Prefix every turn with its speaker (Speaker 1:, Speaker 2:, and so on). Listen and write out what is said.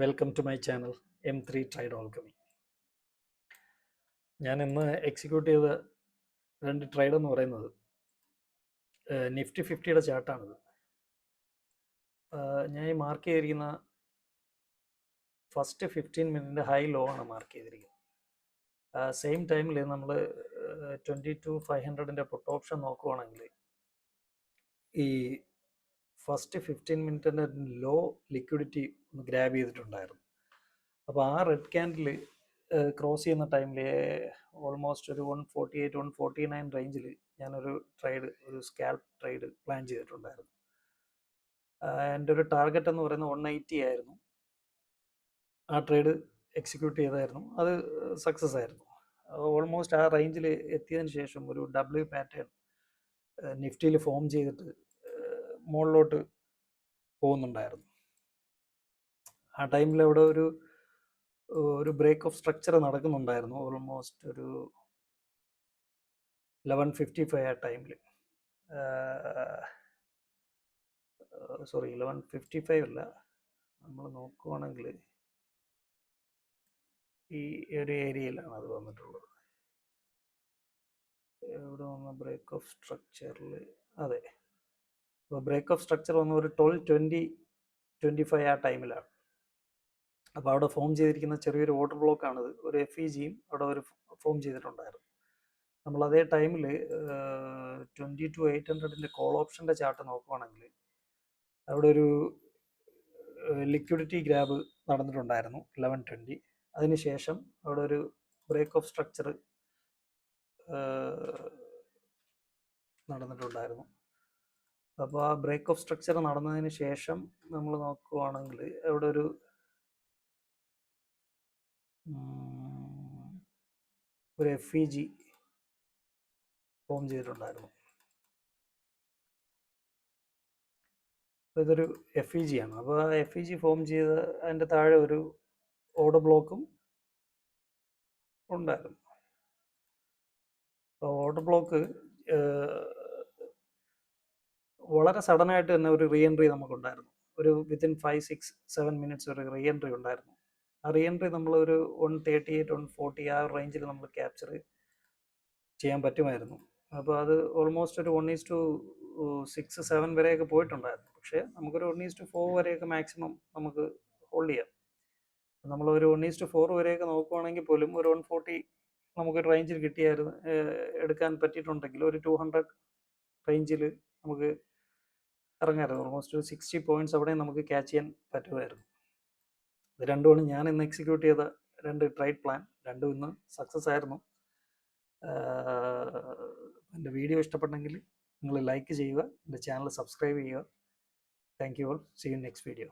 Speaker 1: Welcome to my channel M3 trade alchemy. ഞാൻ ഇന്ന് execute ചെയ്ത രണ്ട് ട്രേഡ് എന്ന് പറയുന്നത് നിഫ്റ്റി 50യുടെ ചാർട്ടാണിത്. ഞാൻ ഈ മാർക്ക് ചെയ്തിരിക്കുന്ന ഫസ്റ്റ് 15 മിനിറ്റിൻ്റെ ഹൈ ലോ ആണ് മാർക്ക് ചെയ്തിരിക്കുന്നത്. സെയിം ടൈമിൽ നമ്മൾ 22,500ൻ്റെ പുട്ട് ഓപ്ഷൻ നോക്കുവാണെങ്കിൽ ഈ ഫസ്റ്റ് 15 മിനിറ്റിൻ്റെ ലോ ലിക്വിഡിറ്റി ഒന്ന് ഗ്രാബ് ചെയ്തിട്ടുണ്ടായിരുന്നു. അപ്പോൾ ആ റെഡ് ക്യാൻഡിൽ ക്രോസ് ചെയ്യുന്ന ടൈമിൽ ഓൾമോസ്റ്റ് ഒരു 148 149 റേഞ്ചിൽ ഞാനൊരു ഒരു സ്കാൽപ്പ് ട്രേഡ് പ്ലാൻ ചെയ്തിട്ടുണ്ടായിരുന്നു. എൻ്റെ ഒരു ടാർഗറ്റ് എന്ന് പറയുന്നത് 180 ആയിരുന്നു. ആ ട്രേഡ് എക്സിക്യൂട്ട് ചെയ്തായിരുന്നു, അത് സക്സസ് ആയിരുന്നു. ഓൾമോസ്റ്റ് ആ റേഞ്ചിൽ എത്തിയതിന് ശേഷം ഒരു ഡബ്ല്യു പാറ്റേൺ നിഫ്റ്റിയിൽ ഫോം ചെയ്തിട്ട് മുകളിലോട്ട് പോകുന്നുണ്ടായിരുന്നു. ആ ടൈമിൽ അവിടെ ഒരു ബ്രേക്ക് ഓഫ് സ്ട്രക്ചർ നടക്കുന്നുണ്ടായിരുന്നു. ഓൾമോസ്റ്റ് ഒരു 11:55 ആ ടൈമിൽ, 11:55 അല്ല, നമ്മൾ നോക്കുവാണെങ്കിൽ ഈ ഒരു ഏരിയയിലാണ് അത് വന്നിട്ടുള്ളത്. ഇവിടെ വന്ന ബ്രേക്ക് ഓഫ് സ്ട്രക്ചറിൽ, അതെ, അപ്പോൾ ബ്രേക്ക് ഓഫ് സ്ട്രക്ചർ വന്ന ഒരു 12:25 ആ ടൈമിലാണ്. അപ്പോൾ അവിടെ ഫോം ചെയ്തിരിക്കുന്ന ചെറിയൊരു ഓർഡർ ബ്ലോക്കാണിത്. ഒരു FEGയും അവിടെ ഒരു ഫോം ചെയ്തിട്ടുണ്ടായിരുന്നു. നമ്മൾ അതേ ടൈമിൽ 22,800ൻ്റെ കോൾ ഓപ്ഷൻ്റെ ചാർട്ട് നോക്കുവാണെങ്കിൽ അവിടെ ഒരു ലിക്വിഡിറ്റി ഗ്രാബ് നടന്നിട്ടുണ്ടായിരുന്നു 11:20. അതിനുശേഷം അവിടെ ഒരു ബ്രേക്ക് ഓഫ് സ്ട്രക്ചർ നടന്നിട്ടുണ്ടായിരുന്നു. അപ്പോൾ ആ ബ്രേക്ക് ഓഫ് സ്ട്രക്ചർ നടന്നതിന് ശേഷം നമ്മൾ നോക്കുവാണെങ്കിൽ അവിടെ ഒരു FEG ഫോം ചെയ്തിട്ടുണ്ടായിരുന്നു. അപ്പോൾ ഇതൊരു FEG ആണ്. അപ്പോൾ ആ FEG ഫോം ചെയ്ത് അതിൻ്റെ താഴെ ഒരു ഓർഡർ ബ്ലോക്കും ഉണ്ടായിരുന്നു. അപ്പോൾ ഓർഡർ ബ്ലോക്ക് വളരെ സഡനായിട്ട് തന്നെ ഒരു റീ എൻട്രി നമുക്കുണ്ടായിരുന്നു. ഒരു വിത്തിൻ 5-6-7 മിനിറ്റ്സ് ഒരു റീ എൻട്രി ഉണ്ടായിരുന്നു. ആ റീ എൻട്രി നമ്മളൊരു 138 140 ആ റേഞ്ചിൽ നമ്മൾ ക്യാപ്ചർ ചെയ്യാൻ പറ്റുമായിരുന്നു. അപ്പോൾ അത് ഓൾമോസ്റ്റ് ഒരു 1:6-7 വരെയൊക്കെ പോയിട്ടുണ്ടായിരുന്നു. പക്ഷേ നമുക്കൊരു 1:4 വരെയൊക്കെ മാക്സിമം നമുക്ക് ഹോൾഡ് ചെയ്യാം. നമ്മളൊരു 1:4 വരെയൊക്കെ നോക്കുവാണെങ്കിൽ പോലും ഒരു 140 നമുക്കൊരു റേഞ്ചിൽ കിട്ടിയായിരുന്നു എടുക്കാൻ പറ്റിയിട്ടുണ്ടെങ്കിൽ ഒരു 200 റേഞ്ചിൽ നമുക്ക് ഇറങ്ങാമായിരുന്നു. ഓൾമോസ്റ്റ് ഒരു 60 പോയിൻറ്റ്സ് അവിടെ നമുക്ക് ക്യാച്ച് ചെയ്യാൻ പറ്റുമായിരുന്നു. ഇത് രണ്ടുമാണ് ഞാൻ ഇന്ന് എക്സിക്യൂട്ട് ചെയ്ത രണ്ട് ട്രേഡ് പ്ലാൻ. രണ്ടും ഇന്ന് സക്സസ് ആയിരുന്നു. എൻ്റെ വീഡിയോ ഇഷ്ടപ്പെട്ടെങ്കിൽ നിങ്ങൾ ലൈക്ക് ചെയ്യുക, എൻ്റെ ചാനൽ സബ്സ്ക്രൈബ് ചെയ്യുക. Thank you all. See you next video.